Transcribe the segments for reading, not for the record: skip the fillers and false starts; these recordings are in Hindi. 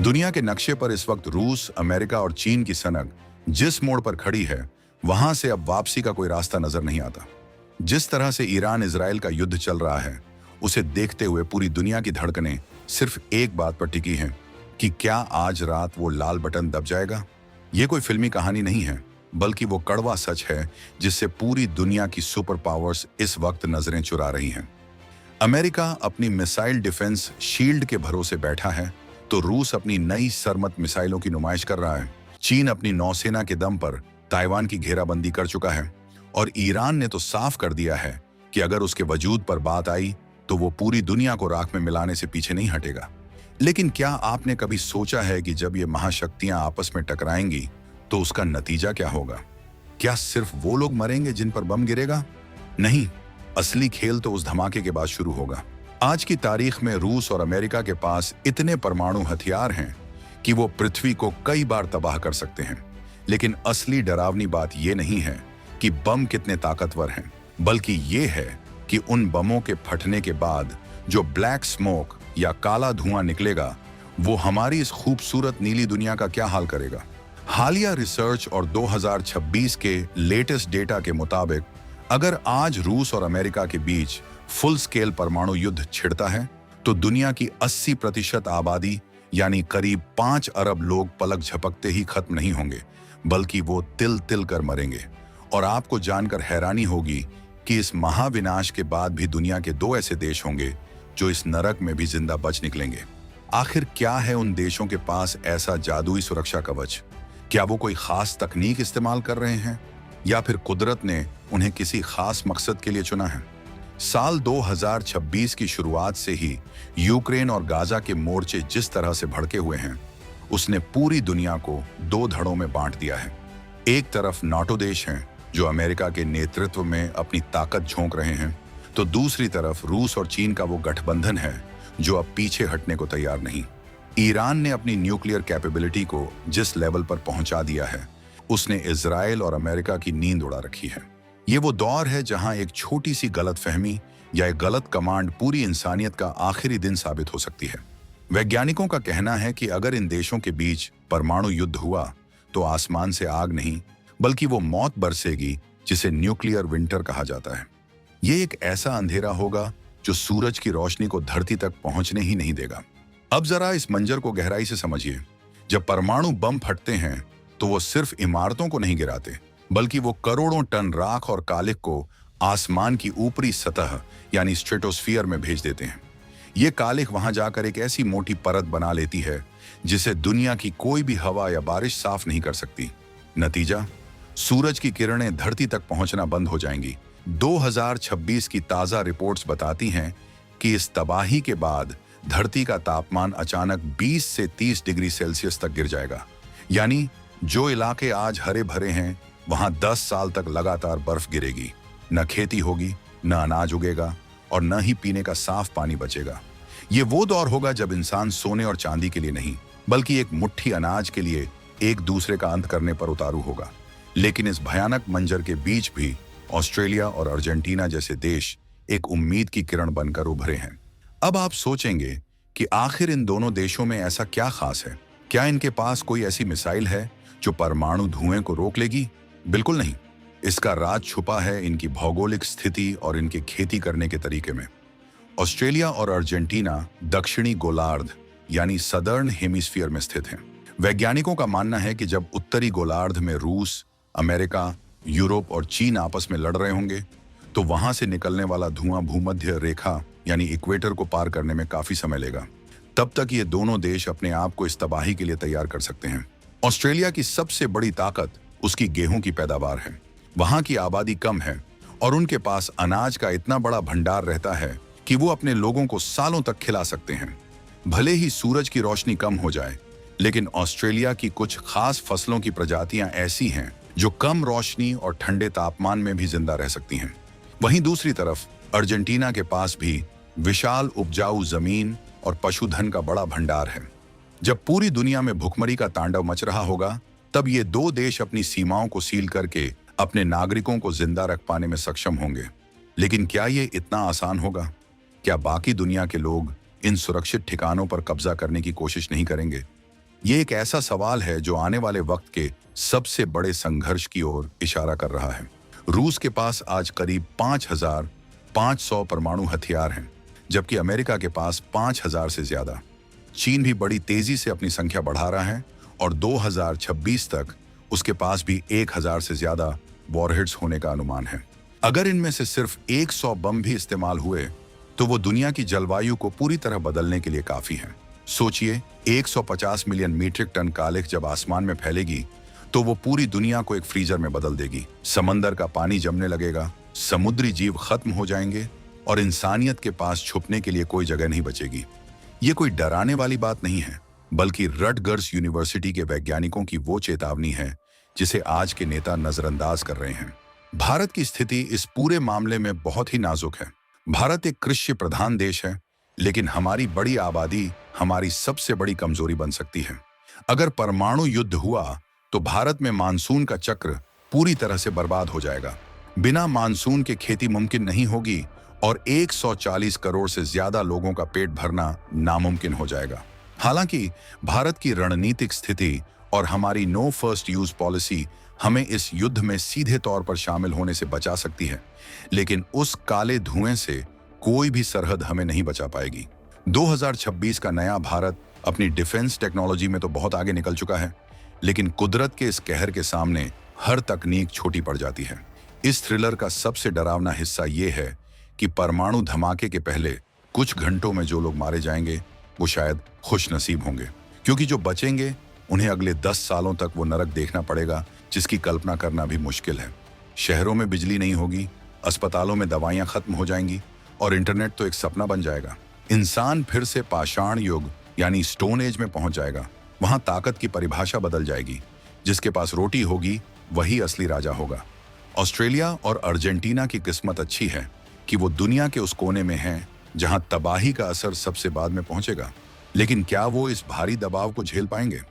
दुनिया के नक्शे पर इस वक्त रूस, अमेरिका और चीन की सनक जिस मोड़ पर खड़ी है, वहां से अब वापसी का कोई रास्ता नजर नहीं आता। जिस तरह से ईरान इजराइल का युद्ध चल रहा है, उसे देखते हुए पूरी दुनिया की धड़कनें सिर्फ एक बात पर टिकी हैं कि क्या आज रात वो लाल बटन दब जाएगा। ये कोई फिल्मी कहानी नहीं है, बल्कि वो कड़वा सच है जिससे पूरी दुनिया की सुपर पावर्स इस वक्त नजरें चुरा रही हैं। अमेरिका अपनी मिसाइल डिफेंस शील्ड के भरोसे बैठा है, तो रूस अपनी नई सरमत मिसाइलों की नुमाइश कर रहा है। चीन अपनी नौसेना के दम पर ताइवान की घेराबंदी कर चुका है और ईरान ने तो साफ कर दिया है कि अगर उसके वजूद पर बात आई तो वो पूरी दुनिया को राख में मिलाने से पीछे नहीं हटेगा। लेकिन क्या आपने कभी सोचा है कि जब ये महाशक्तियां आपस में टकराएंगी तो उसका नतीजा क्या होगा? क्या सिर्फ वो लोग मरेंगे जिन पर बम गिरेगा? नहीं, असली खेल तो उस धमाके के बाद शुरू होगा। आज की तारीख में रूस और अमेरिका के पास इतने परमाणु हथियार हैं कि वो पृथ्वी को कई बार तबाह कर सकते हैं। लेकिन असली डरावनी बात यह नहीं है कि बम कितने ताकतवर हैं, बल्कि ये है कि उन बमों के फटने के बाद जो ब्लैक स्मोक या काला धुआं निकलेगा, वो हमारी इस खूबसूरत नीली दुनिया का क्या हाल करेगा। हालिया रिसर्च और 2026 के लेटेस्ट डेटा के मुताबिक अगर आज रूस और अमेरिका के बीच फुल स्केल परमाणु युद्ध छिड़ता है तो दुनिया की 80% आबादी यानी करीब 5 अरब लोग पलक झपकते ही खत्म नहीं होंगे, बल्कि वो तिल तिल कर मरेंगे। और आपको जानकर हैरानी होगी कि इस महाविनाश के बाद भी दुनिया के 2 ऐसे देश होंगे जो इस नरक में भी जिंदा बच निकलेंगे। आखिर क्या है उन देशों के पास ऐसा जादुई सुरक्षा कवच? क्या वो कोई खास तकनीक इस्तेमाल कर रहे हैं या फिर कुदरत ने उन्हें किसी खास मकसद के लिए चुना है? साल 2026 की शुरुआत से ही यूक्रेन और गाजा के मोर्चे जिस तरह से भड़के हुए हैं, उसने पूरी दुनिया को 2 धड़ों में बांट दिया है। एक तरफ नाटो देश हैं जो अमेरिका के नेतृत्व में अपनी ताकत झोंक रहे हैं, तो दूसरी तरफ रूस और चीन का वो गठबंधन है जो अब पीछे हटने को तैयार नहीं। ईरान ने अपनी न्यूक्लियर कैपेबिलिटी को जिस लेवल पर पहुंचा दिया है, उसने इजराइल और अमेरिका की नींद उड़ा रखी है। ये वो दौर है जहां एक छोटी सी गलतफहमी या एक गलत कमांड पूरी इंसानियत का आखिरी दिन साबित हो सकती है। वैज्ञानिकों का कहना है कि अगर इन देशों के बीच परमाणु युद्ध हुआ तो आसमान से आग नहीं, बल्कि वो मौत बरसेगी जिसे न्यूक्लियर विंटर कहा जाता है। ये एक ऐसा अंधेरा होगा जो सूरज की रोशनी को धरती तक पहुंचने ही नहीं देगा। अब जरा इस मंजर को गहराई से समझिए। जब परमाणु बम फटते हैं तो वो सिर्फ इमारतों को नहीं गिराते, बल्कि वो करोड़ों टन राख और कालिख को आसमान की ऊपरी सतह यानी स्ट्रेटोस्फियर में भेज देते हैं। ये कालिख वहां जाकर एक ऐसी मोटी परत बना लेती है जिसे दुनिया की कोई भी हवा या बारिश साफ नहीं कर सकती। नतीजा, सूरज की किरणें धरती तक पहुंचना बंद हो जाएंगी। 2026 की ताजा रिपोर्ट्स बताती हैं कि इस तबाही के बाद धरती का तापमान अचानक 20 से 30 डिग्री सेल्सियस तक गिर जाएगा। यानी जो इलाके आज हरे भरे हैं, वहां 10 साल तक लगातार बर्फ गिरेगी। न खेती होगी, न अनाज उगेगा और न ही पीने का साफ पानी बचेगा। ये वो दौर होगा जब इंसान सोने और चांदी के लिए नहीं, बल्कि एक मुट्ठी अनाज के लिए एक दूसरे का अंत करने पर उतारू होगा। लेकिन इस भयानक मंजर के बीच भी ऑस्ट्रेलिया और अर्जेंटीना जैसे देश एक उम्मीद की किरण बनकर उभरे हैं। अब आप सोचेंगे कि आखिर इन दोनों देशों में ऐसा क्या खास है? क्या इनके पास कोई ऐसी मिसाइल है जो परमाणु धुएं को रोक लेगी? बिल्कुल नहीं। इसका राज छुपा है इनकी भौगोलिक स्थिति और इनके खेती करने के तरीके में। ऑस्ट्रेलिया और अर्जेंटीना दक्षिणी गोलार्ध यानी सदर्न हेमिस्फीयर में स्थित हैं। वैज्ञानिकों का मानना है कि जब उत्तरी गोलार्ध में रूस, अमेरिका, यूरोप और चीन आपस में लड़ रहे होंगे, तो वहां से निकलने वाला धुआं भूमध्य रेखा यानी इक्वेटर को पार करने में काफी समय लेगा। तब तक ये दोनों देश अपने आप को इस तबाही के लिए तैयार कर सकते हैं। ऑस्ट्रेलिया की सबसे बड़ी ताकत उसकी गेहूं की पैदावार है। वहां की आबादी कम है और उनके पास अनाज का इतना बड़ा भंडार रहता है कि वो अपने लोगों को सालों तक खिला सकते हैं। भले ही सूरज की रोशनी कम हो जाए, लेकिन ऑस्ट्रेलिया की कुछ खास फसलों की प्रजातियां ऐसी हैं जो कम रोशनी और ठंडे तापमान में भी जिंदा रह सकती हैं। वहीं दूसरी तरफ अर्जेंटीना के पास भी विशाल उपजाऊ जमीन और पशुधन का बड़ा भंडार है। जब पूरी दुनिया में भुखमरी का तांडव मच रहा होगा, तब ये 2 देश अपनी सीमाओं को सील करके अपने नागरिकों को जिंदा रख पाने में सक्षम होंगे। लेकिन क्या ये इतना आसान होगा? क्या बाकी दुनिया के लोग इन सुरक्षित ठिकानों पर कब्जा करने की कोशिश नहीं करेंगे? ये एक ऐसा सवाल है जो आने वाले वक्त के सबसे बड़े संघर्ष की ओर इशारा कर रहा है। रूस के पास आज करीब 5,500 परमाणु हथियार हैं, जबकि अमेरिका के पास 5,000 से ज्यादा। चीन भी बड़ी तेजी से अपनी संख्या बढ़ा रहा है और 2026 तक उसके पास भी 1,000 से ज्यादा वॉरहेड्स होने का अनुमान है। अगर इनमें से सिर्फ 100 बम भी इस्तेमाल हुए तो वो दुनिया की जलवायु को पूरी तरह बदलने के लिए काफी है। सोचिए, 150 मिलियन मीट्रिक टन कालिख जब आसमान में फैलेगी तो वो पूरी दुनिया को एक फ्रीजर में बदल देगी। समंदर का पानी जमने लगेगा, समुद्री जीव खत्म हो जाएंगे और इंसानियत के पास छुपने के लिए कोई जगह नहीं बचेगी। ये कोई डराने वाली बात नहीं है, बल्कि रटगर्स यूनिवर्सिटी के वैज्ञानिकों की वो चेतावनी है जिसे आज के नेता नजरअंदाज कर रहे हैं। भारत की स्थिति इस पूरे मामले में बहुत ही नाजुक है। भारत एक कृषि प्रधान देश है, लेकिन हमारी बड़ी आबादी हमारी सबसे बड़ी कमजोरी बन सकती है। अगर परमाणु युद्ध हुआ तो भारत में मानसून का चक्र पूरी तरह से बर्बाद हो जाएगा। बिना मानसून के खेती मुमकिन नहीं होगी और 140 करोड़ से ज्यादा लोगों का पेट भरना नामुमकिन हो जाएगा। हालांकि भारत की रणनीतिक स्थिति और हमारी नो फर्स्ट यूज पॉलिसी हमें इस युद्ध में सीधे तौर पर शामिल होने से बचा सकती है, लेकिन उस काले धुएं से कोई भी सरहद हमें नहीं बचा पाएगी। 2026 का नया भारत अपनी डिफेंस टेक्नोलॉजी में तो बहुत आगे निकल चुका है, लेकिन कुदरत के इस कहर के सामने हर तकनीक छोटी पड़ जाती है। इस थ्रिलर का सबसे डरावना हिस्सा ये है कि परमाणु धमाके के पहले कुछ घंटों में जो लोग मारे जाएंगे वो शायद खुश नसीब होंगे, क्योंकि जो बचेंगे उन्हें अगले 10 सालों तक वो नरक देखना पड़ेगा जिसकी कल्पना करना भी मुश्किल है। शहरों में बिजली नहीं होगी, अस्पतालों में दवाइयां खत्म हो जाएंगी और इंटरनेट तो एक सपना बन जाएगा। इंसान फिर से पाषाण युग यानी स्टोन एज में पहुंच जाएगा। वहां ताकत की परिभाषा बदल जाएगी। जिसके पास रोटी होगी वही असली राजा होगा। ऑस्ट्रेलिया और अर्जेंटीना की किस्मत अच्छी है कि वो दुनिया के उस कोने में हैं जहां तबाही का असर सबसे बाद में पहुंचेगा, लेकिन क्या वो इस भारी दबाव को झेल पाएंगे?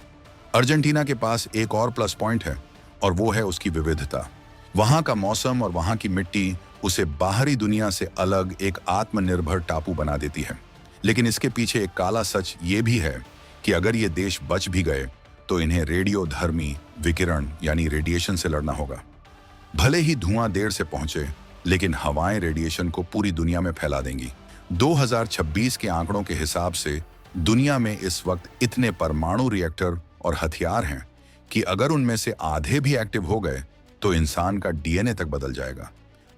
अर्जेंटीना के पास एक और प्लस पॉइंट है और वो है उसकी विविधता। वहां का मौसम और वहां की मिट्टी उसे बाहरी दुनिया से अलग एक आत्मनिर्भर टापू बना देती है। लेकिन इसके पीछे एक काला सच ये भी है कि अगर ये देश बच भी गए तो इन्हें रेडियोधर्मी विकिरण यानी रेडिएशन से लड़ना होगा। भले ही धुआं देर से पहुंचे, लेकिन हवाएं रेडिएशन को पूरी दुनिया में फैला देंगी। 2026 के आंकड़ों के हिसाब से दुनिया में इस वक्त इतने परमाणु रिएक्टर और हथियार हैं कि अगर उनमें से आधे भी एक्टिव हो गए तो इंसान का डीएनए तक बदल जाएगा।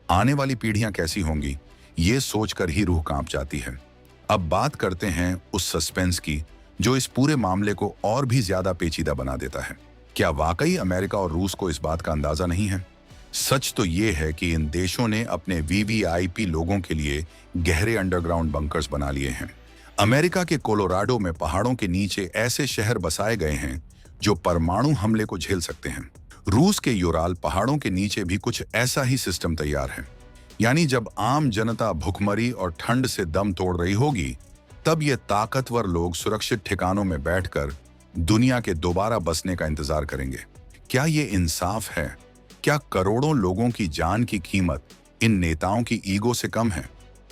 आने वाली पीढ़ियां कैसी होंगी, ये सोचकर ही रूह कांप जाती है। अब बात करते हैं उस सस्पेंस की जो इस पूरे मामले को और भी ज्यादा पेचीदा बना देता है। क्या वाकई अमेरिका और रूस को इस बात का अंदाजा नहीं है? सच तो ये है कि इन देशों ने अपने वीवीआईपी लोगों के लिए गहरे अंडरग्राउंड बंकर्स बना लिए हैं। अमेरिका के कोलोराडो में पहाड़ों के नीचे ऐसे शहर बसाए गए हैं जो परमाणु हमले को झेल सकते हैं। रूस के यूराल पहाड़ों के नीचे भी कुछ ऐसा ही सिस्टम तैयार है। यानी जब आम जनता भुखमरी और ठंड से दम तोड़ रही होगी, तब ये ताकतवर लोग सुरक्षित ठिकानों में बैठकर दुनिया के दोबारा बसने का इंतजार करेंगे। क्या ये इंसाफ है? क्या करोड़ों लोगों की जान की कीमत इन नेताओं की ईगो से कम है?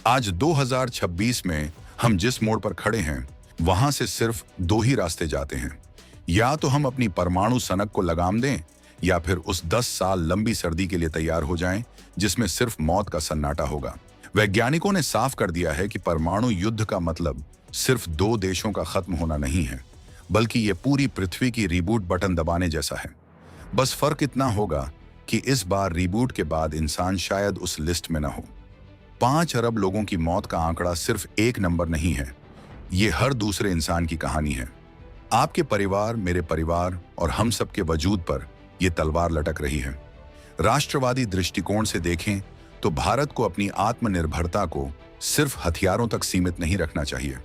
आज 2026 में हम जिस मोड़ पर खड़े हैं, वहां से सिर्फ 2 ही रास्ते जाते हैं। या तो हम अपनी परमाणु सनक को लगाम दें, या फिर उस 10 साल लंबी सर्दी के लिए तैयार हो जाएं, जिसमें सिर्फ मौत का सन्नाटा होगा। वैज्ञानिकों ने साफ कर दिया है कि परमाणु युद्ध का मतलब सिर्फ 2 देशों का खत्म होना नहीं है, बल्कि ये पूरी पृथ्वी की रिबूट बटन दबाने जैसा है। बस फर्क इतना होगा कि इस बार रिबूट के बाद इंसान शायद उस लिस्ट में न हो। 5 अरब लोगों की मौत का आंकड़ा सिर्फ एक नंबर नहीं है, ये हर दूसरे इंसान की कहानी है। आपके परिवार, मेरे परिवार और हम सबके वजूद पर यह तलवार लटक रही है। राष्ट्रवादी दृष्टिकोण से देखें तो भारत को अपनी आत्मनिर्भरता को सिर्फ हथियारों तक सीमित नहीं रखना चाहिए।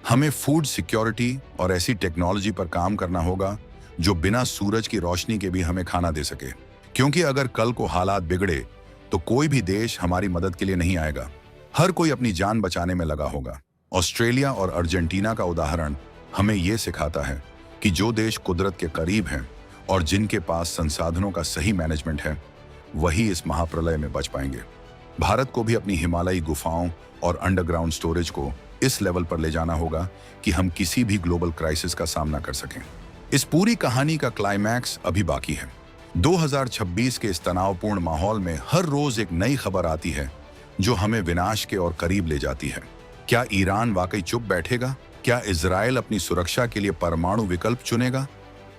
हमें फूड सिक्योरिटी और ऐसी टेक्नोलॉजी पर काम करना होगा जो बिना सूरज की रोशनी के भी हमें खाना दे सके, क्योंकि अगर कल को हालात बिगड़े तो कोई भी देश हमारी मदद के लिए नहीं आएगा। हर कोई अपनी जान बचाने में लगा होगा। ऑस्ट्रेलिया और अर्जेंटीना का उदाहरण हमें यह सिखाता है कि जो देश कुदरत के करीब हैं और जिनके पास संसाधनों का सही मैनेजमेंट है, वही इस महाप्रलय में बच पाएंगे। भारत को भी अपनी हिमालयी गुफाओं और अंडरग्राउंड स्टोरेज को इस लेवल पर ले जाना होगा कि हम किसी भी ग्लोबल क्राइसिस का सामना कर सकें। इस पूरी कहानी का क्लाइमैक्स अभी बाकी है। 2026 के इस तनावपूर्ण माहौल में हर रोज एक नई खबर आती है जो हमें विनाश के और करीब ले जाती है। क्या ईरान वाकई चुप बैठेगा? क्या इजराइल अपनी सुरक्षा के लिए परमाणु विकल्प चुनेगा?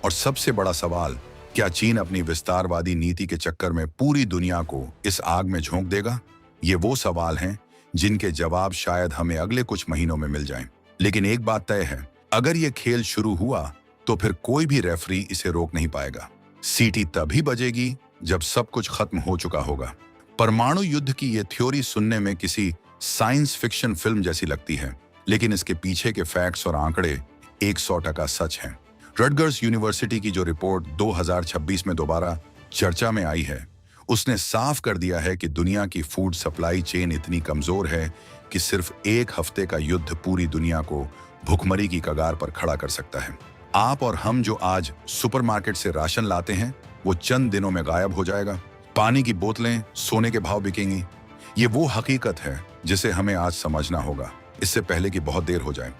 और सबसे बड़ा सवाल, क्या चीन अपनी विस्तारवादी नीति के चक्कर में पूरी दुनिया को इस आग में झोंक देगा? ये वो सवाल हैं जिनके जवाब शायद हमें अगले कुछ महीनों में मिल जाएं। लेकिन एक बात तय है, अगर ये खेल शुरू हुआ तो फिर कोई भी रेफरी इसे रोक नहीं पाएगा। सीटी तभी बजेगी जब सब कुछ खत्म हो चुका होगा। परमाणु युद्ध की ये थ्योरी सुनने में किसी साइंस फिक्शन फिल्म जैसी लगती है, लेकिन इसके पीछे के फैक्ट्स और आंकड़े 100% सच हैं। रटगर्स यूनिवर्सिटी की जो रिपोर्ट 2026 में दोबारा चर्चा में आई है, उसने साफ कर दिया है कि दुनिया की फूड सप्लाई चेन इतनी कमजोर है कि सिर्फ एक हफ्ते का युद्ध पूरी दुनिया को भुखमरी की कगार पर खड़ा कर सकता है। आप और हम जो आज सुपरमार्केट से राशन लाते हैं, वो चंद दिनों में गायब हो जाएगा। पानी की बोतलें सोने के भाव बिकेंगी। ये वो हकीकत है जिसे हमें आज समझना होगा, इससे पहले कि बहुत देर हो जाए।